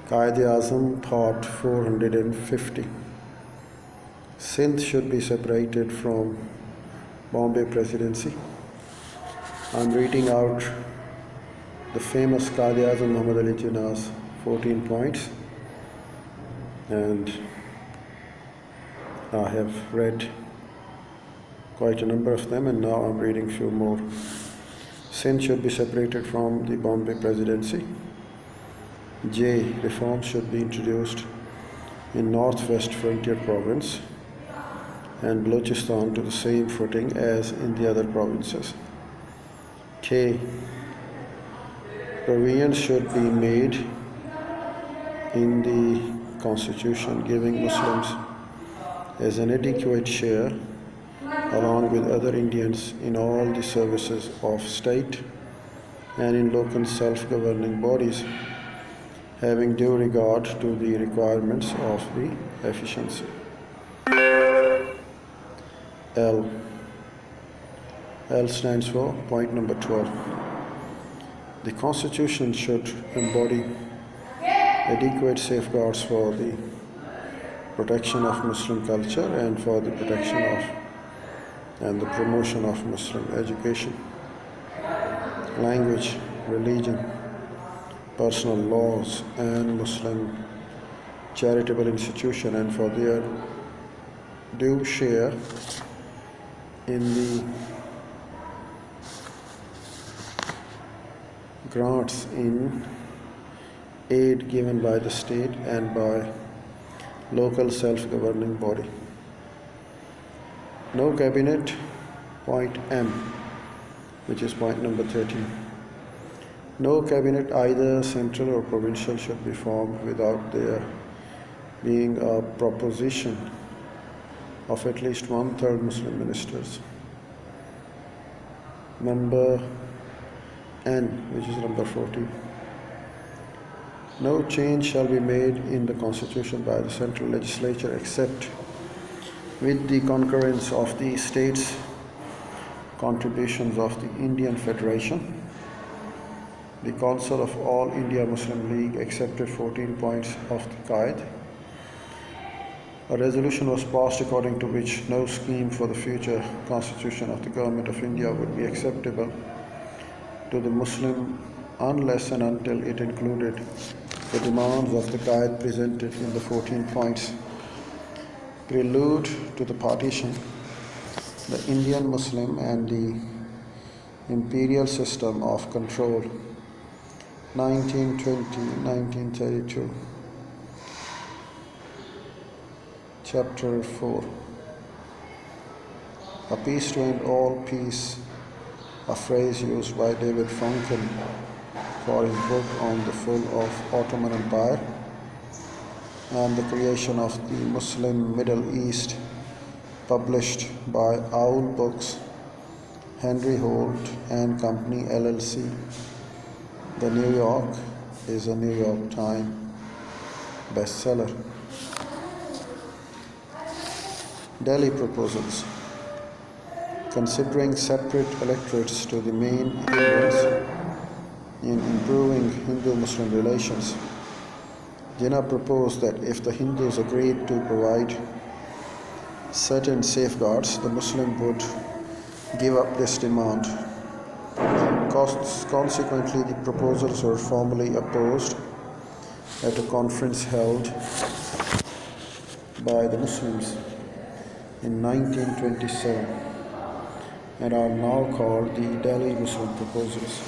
Quaid Azam thought 450. Sindh should be separated from Bombay Presidency. I'm reading out the famous Quaid Azam Muhammad Ali Jinnah's 14 points, and I have read quite a number of them, and now I'm reading a few more. Sindh should be separated from the Bombay Presidency. J. Reforms should be introduced in Northwest Frontier Province and Balochistan to the same footing as in the other provinces. K. Provisions should be made in the Constitution giving Muslims as an adequate share along with other Indians in all the services of state and in local self-governing bodies, having due regard to the requirements of the efficiency. L. L stands for point number 12. The Constitution should embody adequate safeguards for the protection of Muslim culture and for the protection of and the promotion of Muslim education, language, religion, personal laws, and Muslim charitable institution, and for their due share in the grants in aid given by the state and by local self-governing body. No cabinet, point M, which is point number 13. No cabinet, either central or provincial, should be formed without there being a proposition of at least 1/3 Muslim ministers. Number N, which is number 14. No change shall be made in the Constitution by the central legislature except with the concurrence of the states' contributions of the Indian Federation. The Council of All India Muslim League accepted 14 points of the Quaid. A resolution was passed according to which no scheme for the future constitution of the Government of India would be acceptable to the Muslim unless and until it included the demands of the Quaid presented in the 14 points. Prelude to the partition, the Indian Muslim and the imperial system of control, 1920-1932. Chapter 4. A peace to end all peace, a phrase used by David Funken for his book on the fall of Ottoman Empire and the creation of the Muslim Middle East, published by Owl Books, Henry Holt and Company LLC. The New York is a New York Times bestseller. Delhi proposals. Considering separate electorates to the main hindrance in improving Hindu-Muslim relations, Jinnah proposed that if the Hindus agreed to provide certain safeguards, the Muslim would give up this demand. Consequently, the proposals were formally opposed at a conference held by the Muslims in 1927 and are now called the Delhi Muslim proposals.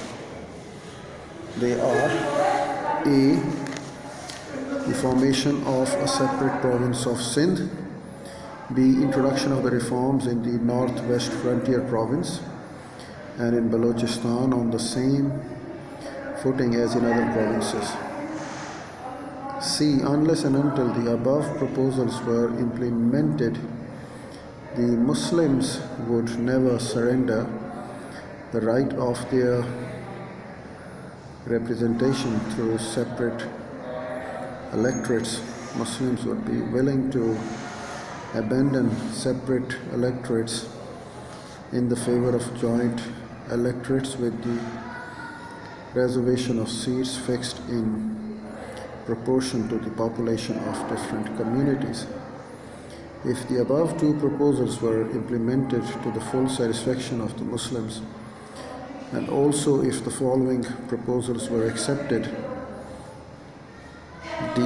They are: A. The formation of a separate province of Sindh. B. Introduction of the reforms in the Northwest Frontier Province and in Balochistan on the same footing as in other provinces. C. Unless and until the above proposals were implemented, the Muslims would never surrender the right of their representation through separate electorates. Muslims would be willing to abandon separate electorates in the favor of joint electorates with the reservation of seats fixed in proportion to the population of different communities. If the above two proposals were implemented to the full satisfaction of the Muslims, and also if the following proposals were accepted: D.